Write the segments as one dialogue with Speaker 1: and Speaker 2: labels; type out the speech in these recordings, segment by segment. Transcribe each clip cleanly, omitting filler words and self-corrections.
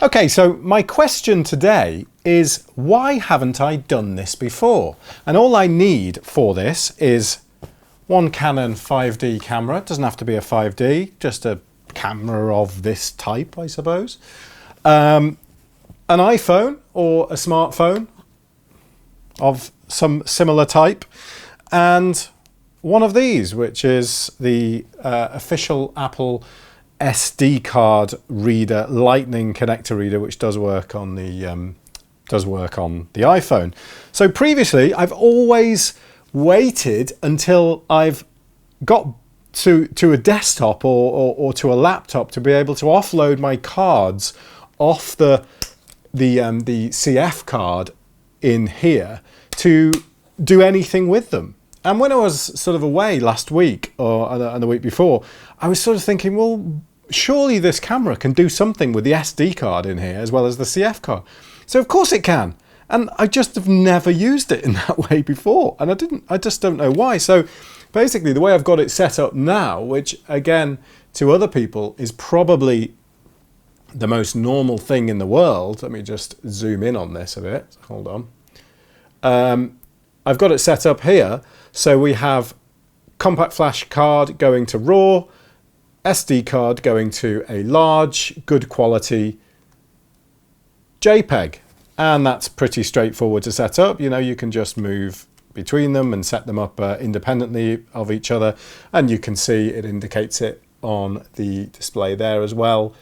Speaker 1: Okay, so my question today is, why haven't I done this before? And all I need for this is one Canon 5D camera. It doesn't have to be a 5D, just a camera of this type, I suppose. An iPhone or a smartphone of some similar type, and one of these, which is the official Apple SD card reader, Lightning connector reader, which does work on the iPhone. So previously, I've always waited until I've got to a desktop or to a laptop to be able to offload my cards off the CF card in here to do anything with them. And when I was sort of away last week and the week before, I was sort of thinking, well, surely this camera can do something with the SD card in here as well as the CF card. So of course it can. And I just have never used it in that way before. And I just don't know why. So basically the way I've got it set up now, which again, to other people is probably the most normal thing in the world. Let me just zoom in on this a bit. Hold on. I've got it set up here. So we have compact flash card going to RAW, SD card going to a large, good quality JPEG. And that's pretty straightforward to set up. You know, you can just move between them and set them up independently of each other. And you can see it indicates it on the display there as well.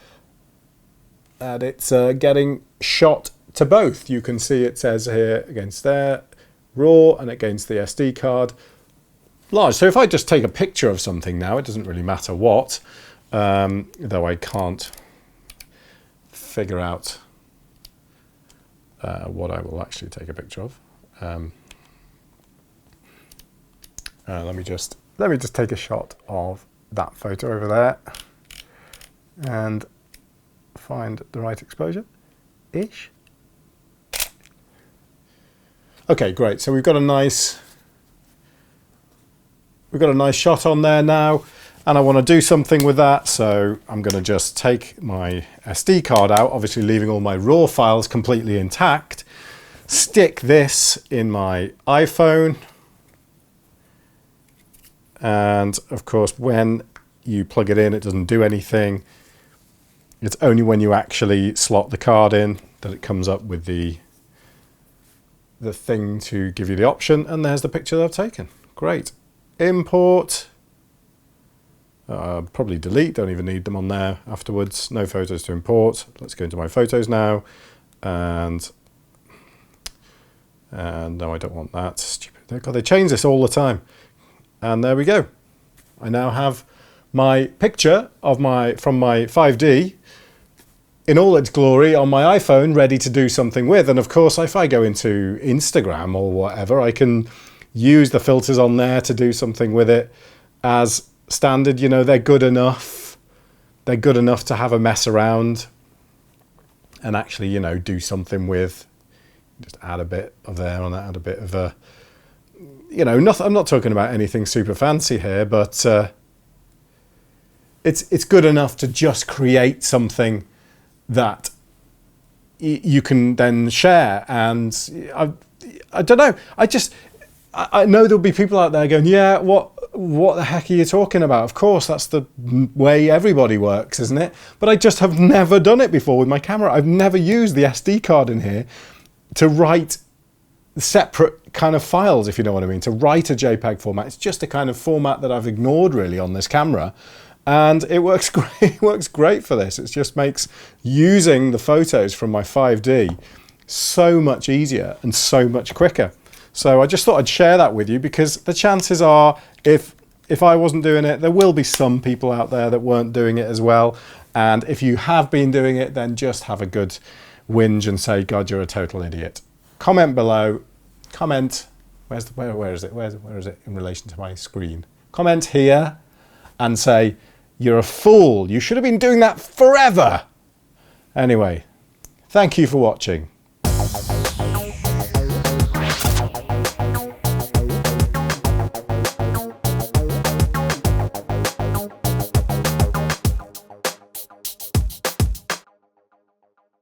Speaker 1: And it's getting shot to both. You can see it says here against there, RAW, and against the SD card, large. So if I just take a picture of something now, it doesn't really matter what, though I can't figure out what I will actually take a picture of. Let me just take a shot of that photo over there and find the right exposure-ish. Okay, great. So we've got a nice shot on there now, and I want to do something with that. So I'm going to just take my SD card out, obviously leaving all my RAW files completely intact, stick this in my iPhone. And of course, when you plug it in, it doesn't do anything. It's only when you actually slot the card in that it comes up with the thing to give you the option. And there's the picture that I've taken. Great. Import. Probably delete, don't even need them on there afterwards. No photos to import. Let's go into my photos now. And no, I don't want that. Stupid. God, they change this all the time. And there we go. I now have my picture of from my 5D in all its glory on my iPhone, ready to do something with. And of course, if I go into Instagram or whatever, I can use the filters on there to do something with it as standard. You know, they're good enough. They're good enough to have a mess around and actually, you know, do something with. Just add a bit of there on that, add a bit of a, you know, I'm not talking about anything super fancy here, but it's good enough to just create something that you can then share. And I don't know. I know there'll be people out there going, yeah, what the heck are you talking about? Of course, that's the way everybody works, isn't it? But I just have never done it before with my camera. I've never used the SD card in here to write separate kind of files, if you know what I mean, to write a JPEG format. It's just a kind of format that I've ignored really on this camera. And it works great. It works great for this. It just makes using the photos from my 5D so much easier and so much quicker. So I just thought I'd share that with you, because the chances are, if I wasn't doing it, there will be some people out there that weren't doing it as well. And if you have been doing it, then just have a good whinge and say, God, you're a total idiot. Comment below. Comment. Where is it? Where is it in relation to my screen? Comment here and say, you're a fool. You should have been doing that forever. Anyway, thank you for watching.